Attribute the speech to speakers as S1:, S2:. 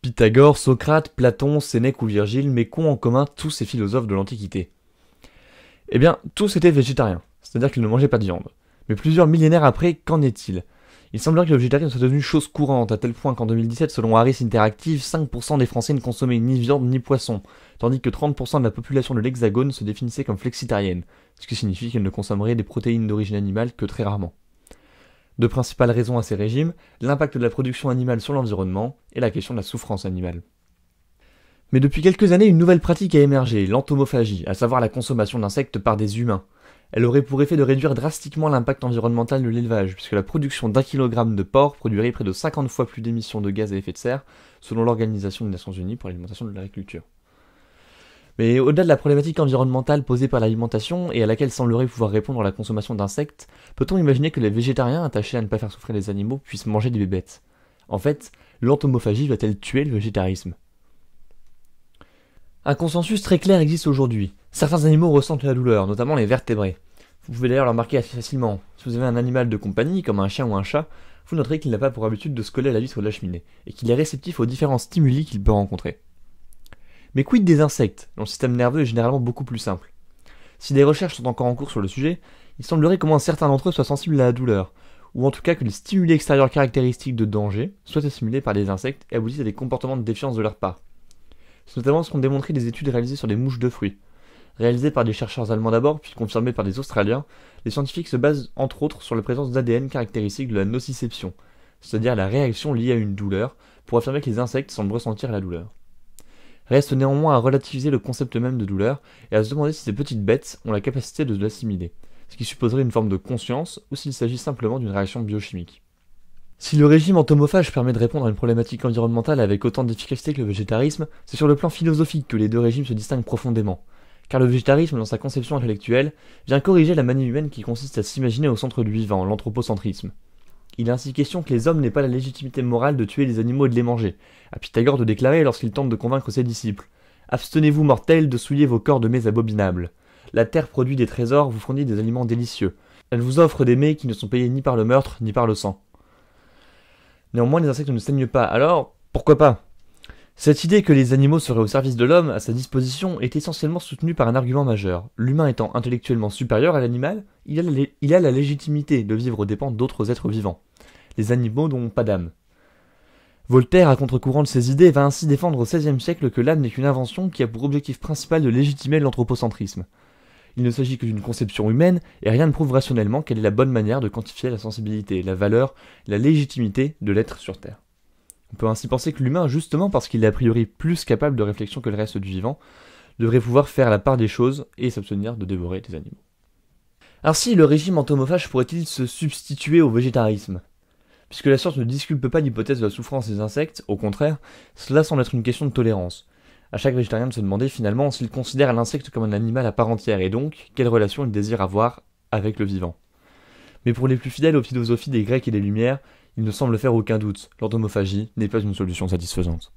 S1: Pythagore, Socrate, Platon, Sénèque ou Virgile, mais qu'ont en commun tous ces philosophes de l'Antiquité? Eh bien, tous étaient végétariens, c'est-à-dire qu'ils ne mangeaient pas de viande. Mais plusieurs millénaires après, qu'en est-il? Il semblerait que le végétarisme soit devenu chose courante, à tel point qu'en 2017, selon Harris Interactive, 5% des Français ne consommaient ni viande ni poisson, tandis que 30% de la population de l'Hexagone se définissait comme flexitarienne, ce qui signifie qu'elle ne consommerait des protéines d'origine animale que très rarement. Deux principales raisons à ces régimes, l'impact de la production animale sur l'environnement et la question de la souffrance animale. Mais depuis quelques années, une nouvelle pratique a émergé, l'entomophagie, à savoir la consommation d'insectes par des humains. Elle aurait pour effet de réduire drastiquement l'impact environnemental de l'élevage, puisque la production d'un kilogramme de porc produirait près de 50 fois plus d'émissions de gaz à effet de serre, selon l'Organisation des Nations Unies pour l'alimentation de l'agriculture. Mais au-delà de la problématique environnementale posée par l'alimentation et à laquelle semblerait pouvoir répondre la consommation d'insectes, peut-on imaginer que les végétariens attachés à ne pas faire souffrir les animaux puissent manger des bébêtes? En fait, l'entomophagie va-t-elle tuer le végétarisme? Un consensus très clair existe aujourd'hui. Certains animaux ressentent la douleur, notamment les vertébrés. Vous pouvez d'ailleurs le remarquer assez facilement. Si vous avez un animal de compagnie, comme un chien ou un chat, vous noterez qu'il n'a pas pour habitude de se coller à la vitre de la cheminée, et qu'il est réceptif aux différents stimuli qu'il peut rencontrer. Mais quid des insectes, dont le système nerveux est généralement beaucoup plus simple? Si des recherches sont encore en cours sur le sujet, il semblerait qu'au moins certains d'entre eux soient sensibles à la douleur, ou en tout cas que les stimuli extérieurs caractéristiques de danger soient assimilés par des insectes et aboutissent à des comportements de défiance de leur part. C'est notamment ce qu'ont démontré des études réalisées sur des mouches de fruits. Réalisées par des chercheurs allemands d'abord, puis confirmées par des Australiens, les scientifiques se basent entre autres sur la présence d'ADN caractéristique de la nociception, c'est-à-dire la réaction liée à une douleur, pour affirmer que les insectes semblent ressentir la douleur. Reste néanmoins à relativiser le concept même de douleur et à se demander si ces petites bêtes ont la capacité de l'assimiler, ce qui supposerait une forme de conscience ou s'il s'agit simplement d'une réaction biochimique. Si le régime entomophage permet de répondre à une problématique environnementale avec autant d'efficacité que le végétarisme, c'est sur le plan philosophique que les deux régimes se distinguent profondément, car le végétarisme, dans sa conception intellectuelle, vient corriger la manie humaine qui consiste à s'imaginer au centre du vivant, l'anthropocentrisme. Il est ainsi question que les hommes n'aient pas la légitimité morale de tuer les animaux et de les manger, à Pythagore de déclarer lorsqu'il tente de convaincre ses disciples: Abstenez-vous, mortels, de souiller vos corps de mets abominables. La terre produit des trésors, vous fournit des aliments délicieux. Elle vous offre des mets qui ne sont payés ni par le meurtre, ni par le sang. Néanmoins, les insectes ne saignent pas, alors pourquoi pas? Cette idée que les animaux seraient au service de l'homme, à sa disposition, est essentiellement soutenue par un argument majeur. L'humain étant intellectuellement supérieur à l'animal, il a la légitimité de vivre aux dépens d'autres êtres vivants. Les animaux n'ont pas d'âme. Voltaire, à contre-courant de ces idées, va ainsi défendre au XVIe siècle que l'âme n'est qu'une invention qui a pour objectif principal de légitimer l'anthropocentrisme. Il ne s'agit que d'une conception humaine, et rien ne prouve rationnellement quelle est la bonne manière de quantifier la sensibilité, la valeur, la légitimité de l'être sur Terre. On peut ainsi penser que l'humain, justement parce qu'il est a priori plus capable de réflexion que le reste du vivant, devrait pouvoir faire la part des choses et s'abstenir de dévorer des animaux. Ainsi, le régime entomophage pourrait-il se substituer au végétarisme? Puisque la science ne disculpe pas l'hypothèse de la souffrance des insectes, au contraire, cela semble être une question de tolérance. À chaque végétarien de se demander finalement s'il considère l'insecte comme un animal à part entière et donc quelle relation il désire avoir avec le vivant. Mais pour les plus fidèles aux philosophies des Grecs et des Lumières, il ne semble faire aucun doute, l'entomophagie n'est pas une solution satisfaisante.